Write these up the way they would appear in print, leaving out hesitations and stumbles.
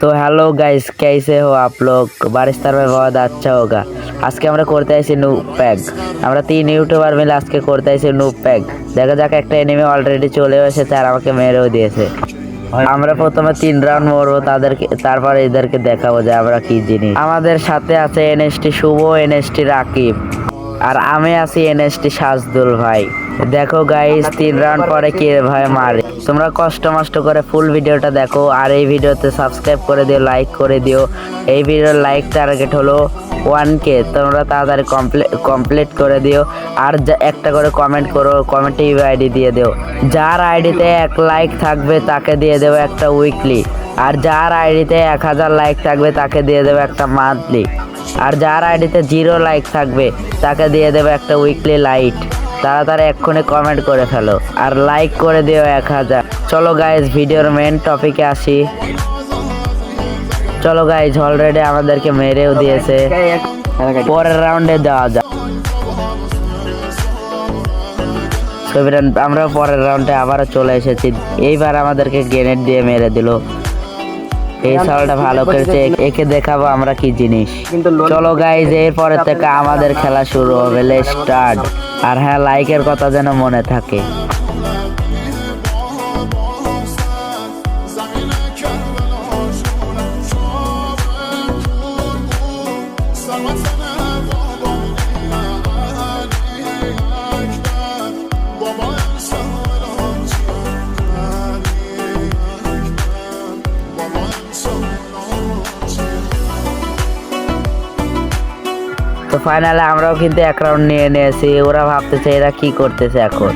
तो hello guys, कैसे हो आप लोग। बारिस्तार में बहुत अच्छा होगा। আজকে আমরা করতে আইছি নুব প্যাক। আমরা 3 ইউটিউবার মিলে আজকে করতে আইছি নুব প্যাক। দেখা যাক, একটা এনিমি অলরেডি চলে এসেছে আর আমাকে মেরেও দিয়েছে। আমরা প্রথমে 3 রাউন্ড মারবো তাদেরকে, তারপর এদেরকে দেখাবো যে আমরা কি জিনিস। আমাদের সাথে আছে এনএসটি শুভ, এনএসটি রাকিব, আর আমি আছি এনএসটি সাজদুল ভাই। দেখো গাইস, 3 রাউন্ড পরে কে ভাই মারে। তোমরা কষ্ট মষ্ট করে ফুল ভিডিওটা দেখো আর এই ভিডিওতে সাবস্ক্রাইব করে দিও, লাইক করে দিও। এই ভিডিওর লাইক টার্গেট হলো 1K। তোমরা তাড়াতাড়ি কমপ্লিট করে দিও আর একটা করে কমেন্ট করো, কমেন্টে ইউআইডি দিয়ে দিও। যার আইডিতে 1 লাইক থাকবে তাকে দিয়ে দেবো একটা উইকলি, আর যার আইডিতে 1000 লাইক থাকবে তাকে দিয়ে দেবো একটা মান্থলি, আর যার আইডিতে 0 লাইক থাকবে তাকে দিয়ে দেবে একটা উইকলি লাইট। তাড়াতাড়ি এক্ষুনি কমেন্ট করে ফেলো আর লাইক করে দিও 1000। চলো গাইজ, ভিডিওর মেন টপিকে আসি। চলো গাইজ, অলরেডি আমাদেরকে মেরেও দিয়েছে, পরের রাউন্ডে দেওয়া যাক। আমরা পরের রাউন্ডে আবারও চলে এসেছি। এইবার আমাদেরকে গ্রেনেড দিয়ে মেরে দিল। এই সালটা ভালো করেছে, একে দেখাবো আমরা কি জিনিস। চলো গাইজ, এরপরে থেকে আমাদের খেলা শুরু হবে। Let's start. আর হ্যাঁ, লাইকের কথা যেন মনে থাকে। তো ফাইনালে আমরাও কিন্তু 1 রাউন্ড নিয়ে নিয়েছি। ওরা ভাবতেছে এরা কি করতেছে এখন।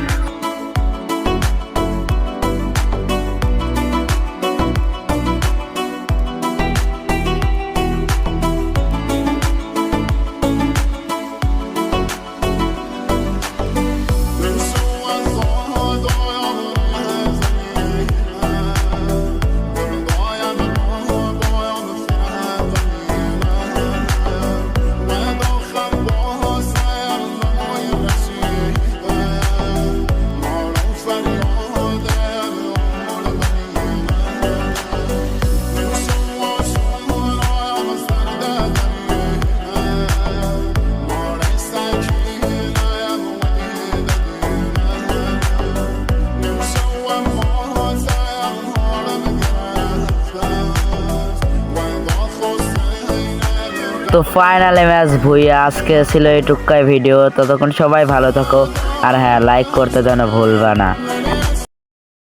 তো ফাইনালে ম্যাচ ভুইয়া। আজকে ছিল এইটুকাই ভিডিও। ততক্ষণ সবাই ভালো থাকো আর হ্যাঁ, লাইক করতে যেন ভুলবা না।